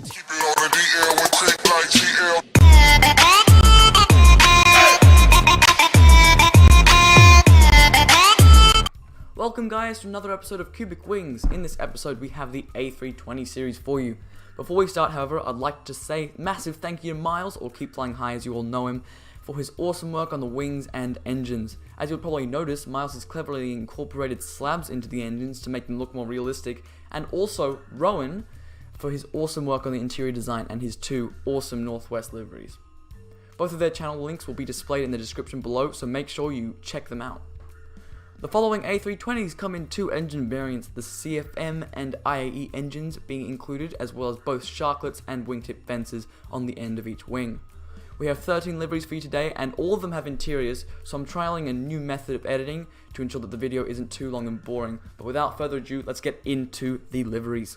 Keep it on the DL with take like GL. Welcome guys to another episode of Cubic Wings. In this episode we have the A320 series for you. Before we start, however, I'd like to say massive thank you to Miles, or Keep Flying High as you all know him, for his awesome work on the wings and engines. As you'll probably notice, Miles has cleverly incorporated slabs into the engines to make them look more realistic, and also Rowen for his awesome work on the interior design and his two awesome Northwest liveries. Both of their channel links will be displayed in the description below, so make sure you check them out. The following A320s come in two engine variants, the CFM and IAE engines being included, as well as both sharklets and wingtip fences on the end of each wing. We have 13 liveries for you today, and all of them have interiors, so I'm trialing a new method of editing to ensure that the video isn't too long and boring. But without further ado, let's get into the liveries.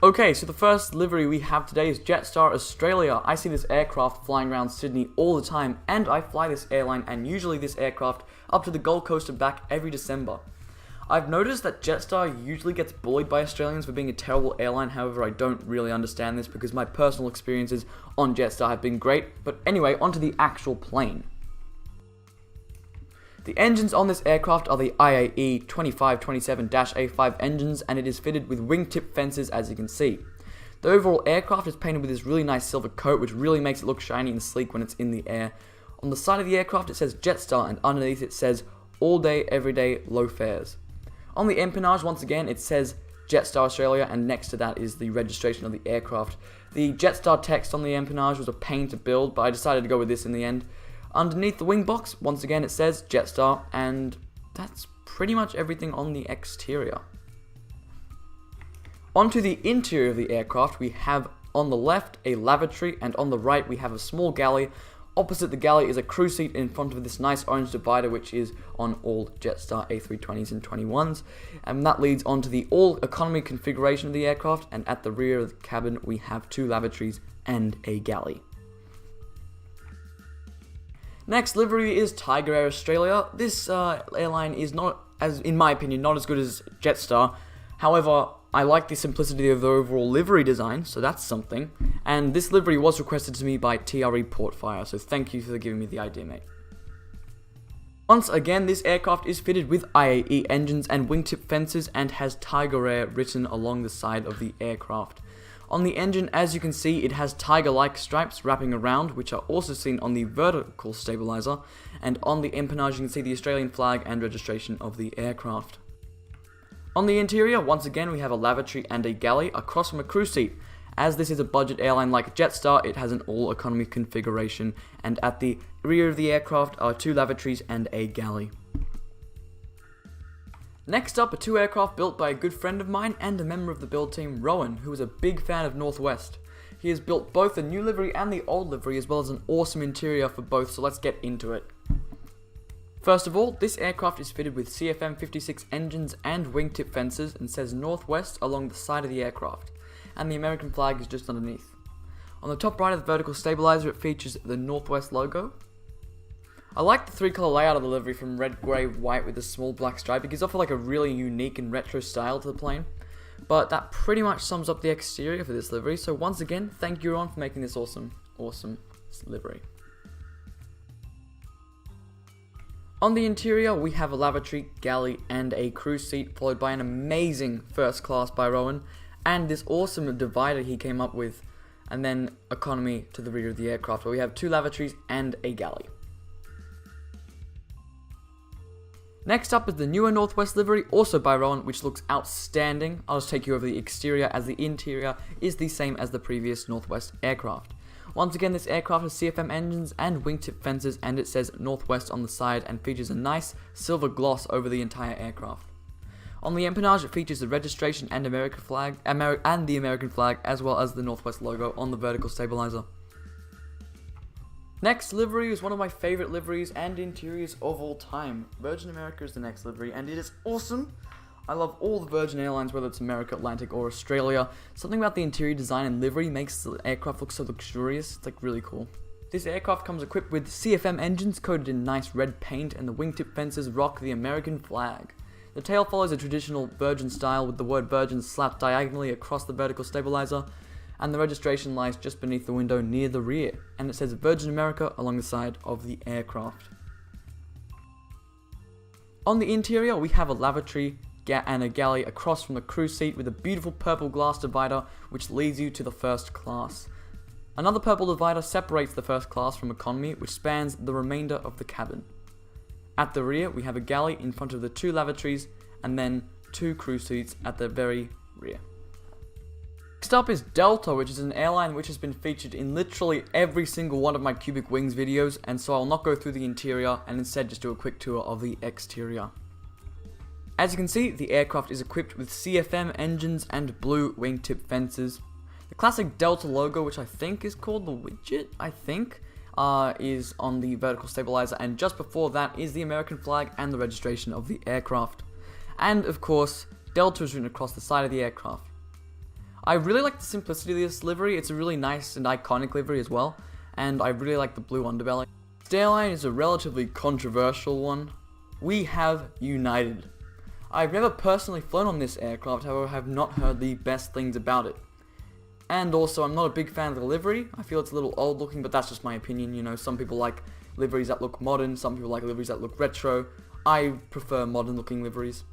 Okay, so the first livery we have today is Jetstar Australia. I see this aircraft flying around Sydney all the time, and I fly this airline and usually this aircraft up to the Gold Coast and back every December. I've noticed that Jetstar usually gets bullied by Australians for being a terrible airline. However, I don't really understand this because my personal experiences on Jetstar have been great. But anyway, onto the actual plane. The engines on this aircraft are the IAE 2527-A5 engines, and it is fitted with wingtip fences, as you can see. The overall aircraft is painted with this really nice silver coat, which really makes it look shiny and sleek when it's in the air. On the side of the aircraft it says Jetstar, and underneath it says all day, every day, low fares. On the empennage, once again, it says Jetstar Australia, and next to that is the registration of the aircraft. The Jetstar text on the empennage was a pain to build, but I decided to go with this in the end. Underneath the wing box, once again, it says Jetstar, and that's pretty much everything on the exterior. Onto the interior of the aircraft, we have on the left a lavatory, and on the right we have a small galley. Opposite the galley is a crew seat in front of this nice orange divider, which is on all Jetstar A320s and 21s. And that leads on to the all-economy configuration of the aircraft, and at the rear of the cabin we have two lavatories and a galley. Next livery is Tiger Air Australia. This airline is not, in my opinion, not as good as Jetstar. However, I like the simplicity of the overall livery design, so that's something. And this livery was requested to me by TRE Portfire, so thank you for giving me the idea, mate. Once again, this aircraft is fitted with IAE engines and wingtip fences and has Tiger Air written along the side of the aircraft. On the engine, as you can see, it has tiger-like stripes wrapping around, which are also seen on the vertical stabilizer, and on the empennage you can see the Australian flag and registration of the aircraft. On the interior, once again, we have a lavatory and a galley across from a crew seat. As this is a budget airline like Jetstar, it has an all-economy configuration, and at the rear of the aircraft are two lavatories and a galley. Next up are two aircraft built by a good friend of mine and a member of the build team, Rowen, who is a big fan of Northwest. He has built both the new livery and the old livery, as well as an awesome interior for both, so let's get into it. First of all, this aircraft is fitted with CFM 56 engines and wingtip fences and says Northwest along the side of the aircraft, and the American flag is just underneath. On the top right of the vertical stabilizer it features the Northwest logo. I like the three-color layout of the livery from red, grey, white with a small black stripe. It gives off like a really unique and retro style to the plane. But that pretty much sums up the exterior for this livery, so once again, thank you Ron for making this awesome livery. On the interior, we have a lavatory, galley, and a crew seat, followed by an amazing first class by Rowen, and this awesome divider he came up with, and then economy to the rear of the aircraft, where we have two lavatories and a galley. Next up is the newer Northwest livery, also by Rowen, which looks outstanding. I'll just take you over the exterior, as the interior is the same as the previous Northwest aircraft. Once again, this aircraft has CFM engines and wingtip fences, and it says Northwest on the side and features a nice silver gloss over the entire aircraft. On the empennage, it features the registration and the American flag, as well as the Northwest logo on the vertical stabilizer. Next livery is one of my favorite liveries and interiors of all time. Virgin America is the next livery, and it is awesome. I love all the Virgin Airlines, whether it's America, Atlantic, or Australia. Something about the interior design and livery makes the aircraft look so luxurious. It's like really cool. This aircraft comes equipped with CFM engines coated in nice red paint, and the wingtip fences rock the American flag. The tail follows a traditional Virgin style with the word Virgin slapped diagonally across the vertical stabilizer, and the registration lies just beneath the window near the rear, and it says Virgin America along the side of the aircraft. On the interior, we have a lavatory and a galley across from the crew seat with a beautiful purple glass divider which leads you to the first class. Another purple divider separates the first class from economy, which spans the remainder of the cabin. At the rear, we have a galley in front of the two lavatories, and then two crew seats at the very rear. Next up is Delta, which is an airline which has been featured in literally every single one of my Cubic Wings videos, and so I'll not go through the interior and instead just do a quick tour of the exterior. As you can see, the aircraft is equipped with CFM engines and blue wingtip fences. The classic Delta logo, which I think is called the widget, is on the vertical stabilizer, and just before that is the American flag and the registration of the aircraft. And of course, Delta is written across the side of the aircraft. I really like the simplicity of this livery. It's a really nice and iconic livery as well, and I really like the blue underbelly. This airline is a relatively controversial one. We have United. I've never personally flown on this aircraft, however I have not heard the best things about it. And also, I'm not a big fan of the livery. I feel it's a little old looking, but that's just my opinion. You know, some people like liveries that look modern, some people like liveries that look retro. I prefer modern looking liveries.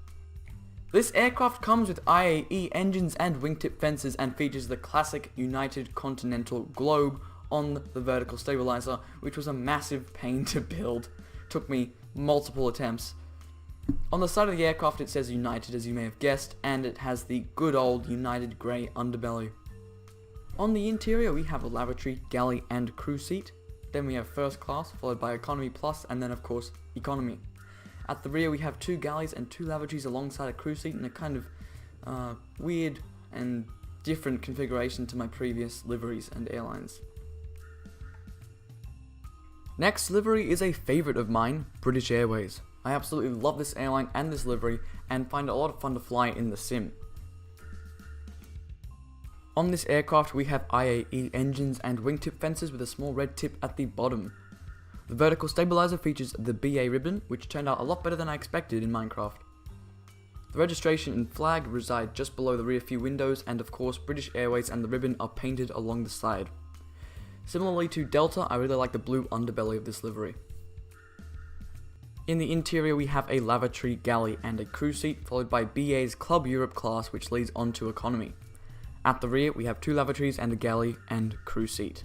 This aircraft comes with IAE engines and wingtip fences and features the classic United Continental globe on the vertical stabilizer, which was a massive pain to build. Took me multiple attempts. On the side of the aircraft it says United, as you may have guessed, and it has the good old United grey underbelly. On the interior we have a lavatory, galley and crew seat. Then we have first class, followed by economy plus, and then of course economy. At the rear we have two galleys and two lavatories alongside a crew seat in a kind of weird and different configuration to my previous liveries and airlines. Next livery is a favourite of mine, British Airways. I absolutely love this airline and this livery and find it a lot of fun to fly in the sim. On this aircraft we have IAE engines and wingtip fences with a small red tip at the bottom. The vertical stabilizer features the BA ribbon, which turned out a lot better than I expected in Minecraft. The registration and flag reside just below the rear few windows, and of course British Airways and the ribbon are painted along the side. Similarly to Delta, I really like the blue underbelly of this livery. In the interior we have a lavatory, galley and a crew seat, followed by BA's Club Europe class, which leads on to economy. At the rear we have two lavatories and a galley and crew seat.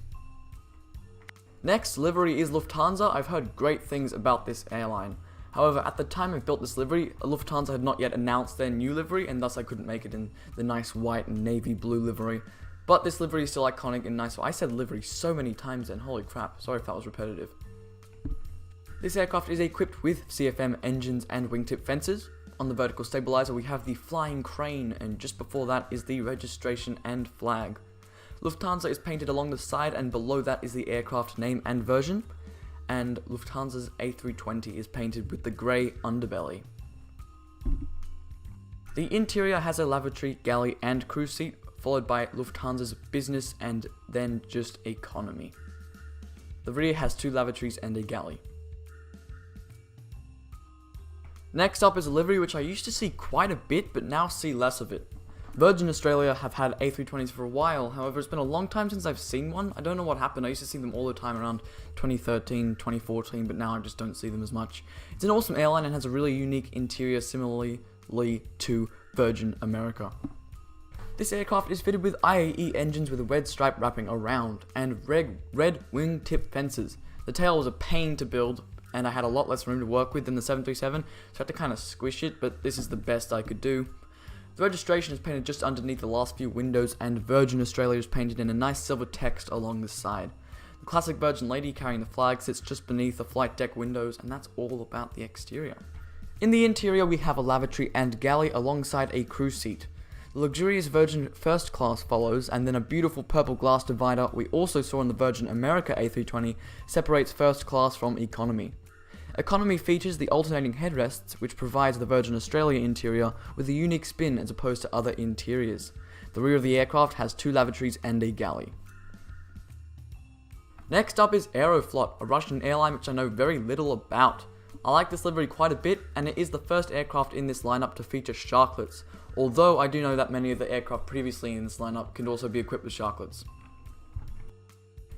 Next livery is Lufthansa. I've heard great things about this airline. However, at the time I built this livery, Lufthansa had not yet announced their new livery, and thus I couldn't make it in the nice white and navy blue livery. But this livery is still iconic and nice. I said livery so many times then, holy crap, sorry if that was repetitive. This aircraft is equipped with CFM engines and wingtip fences. On the vertical stabilizer we have the flying crane, and just before that is the registration and flag. Lufthansa is painted along the side, and below that is the aircraft name and version, and Lufthansa's A320 is painted with the grey underbelly. The interior has a lavatory, galley and crew seat, followed by Lufthansa's business and then just economy. The rear has two lavatories and a galley. Next up is a livery which I used to see quite a bit, but now see less of it. Virgin Australia have had A320s for a while, however it's been a long time since I've seen one. I don't know what happened. I used to see them all the time around 2013, 2014, but now I just don't see them as much. It's an awesome airline and has a really unique interior, similarly to Virgin America. This aircraft is fitted with IAE engines with a red stripe wrapping around, and red wingtip fences. The tail was a pain to build, and I had a lot less room to work with than the 737, so I had to kind of squish it, but this is the best I could do. The registration is painted just underneath the last few windows, and Virgin Australia is painted in a nice silver text along the side. The classic Virgin lady carrying the flag sits just beneath the flight deck windows, and that's all about the exterior. In the interior we have a lavatory and galley alongside a crew seat. The luxurious Virgin First Class follows, and then a beautiful purple glass divider we also saw in the Virgin America A320 separates First Class from Economy. Economy features the alternating headrests, which provides the Virgin Australia interior with a unique spin as opposed to other interiors. The rear of the aircraft has two lavatories and a galley. Next up is Aeroflot, a Russian airline which I know very little about. I like this livery quite a bit, and it is the first aircraft in this lineup to feature sharklets, although I do know that many of the aircraft previously in this lineup can also be equipped with sharklets.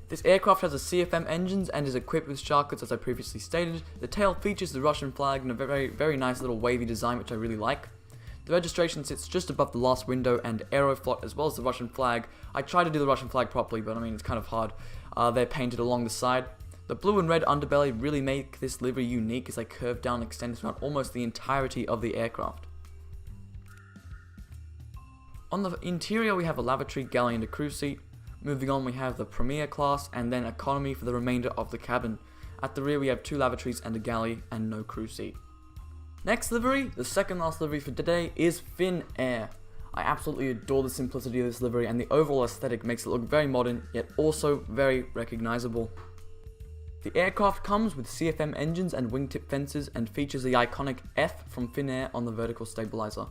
This aircraft has a CFM engines and is equipped with sharklets as I previously stated. The tail features the Russian flag in a very nice little wavy design which I really like. The registration sits just above the last window and Aeroflot as well as the Russian flag. I tried to do the Russian flag properly, but I mean it's kind of hard. They're painted along the side. The blue and red underbelly really make this livery unique as they curve down and extend throughout almost the entirety of the aircraft. On the interior we have a lavatory, galley and a crew seat. Moving on we have the Premier class and then economy for the remainder of the cabin. At the rear we have 2 lavatories and a galley and no crew seat. Next livery, the second last livery for today, is Finnair. I absolutely adore the simplicity of this livery and the overall aesthetic makes it look very modern yet also very recognizable. The aircraft comes with CFM engines and wingtip fences and features the iconic F from Finnair on the vertical stabilizer.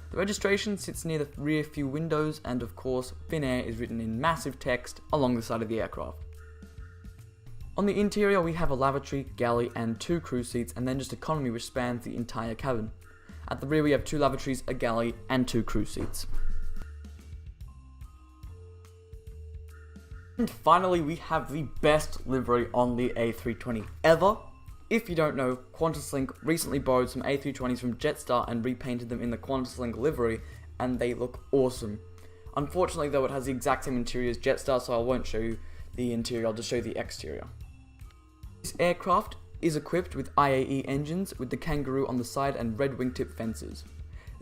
The registration sits near the rear few windows and of course Finnair is written in massive text along the side of the aircraft. On the interior we have a lavatory, galley and 2 crew seats and then just economy which spans the entire cabin. At the rear we have 2 lavatories, a galley and 2 crew seats. And finally we have the best livery on the A320 ever. If you don't know, QantasLink recently borrowed some A320s from Jetstar and repainted them in the QantasLink livery and they look awesome. Unfortunately though it has the exact same interior as Jetstar, so I won't show you the interior, I'll just show you the exterior. This aircraft is equipped with IAE engines with the kangaroo on the side and red wingtip fences.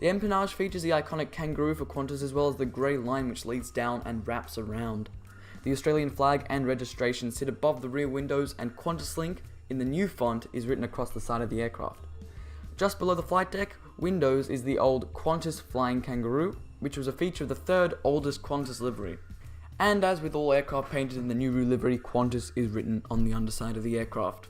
The empennage features the iconic kangaroo for Qantas as well as the grey line which leads down and wraps around. The Australian flag and registration sit above the rear windows and QantasLink in the new font is written across the side of the aircraft. Just below the flight deck windows is the old Qantas Flying Kangaroo, which was a feature of the third oldest Qantas livery. And as with all aircraft painted in the new livery, Qantas is written on the underside of the aircraft.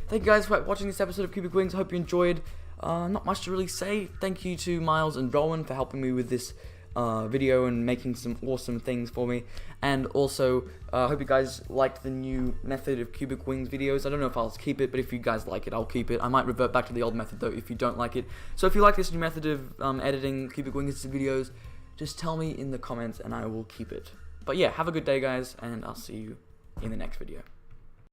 Thank you guys for watching this episode of Cubic Wings. I hope you enjoyed. Not much to really say. Thank you to Miles and Rowen for helping me with this video and making some awesome things for me. And also, I hope you guys liked the new method of Cubic Wings videos. I don't know if I'll keep it, but if you guys like it, I'll keep it. I might revert back to the old method though if you don't like it. So if you like this new method of editing Cubic Wings videos, just tell me in the comments and I will keep it. But yeah, have a good day guys, and I'll see you in the next video.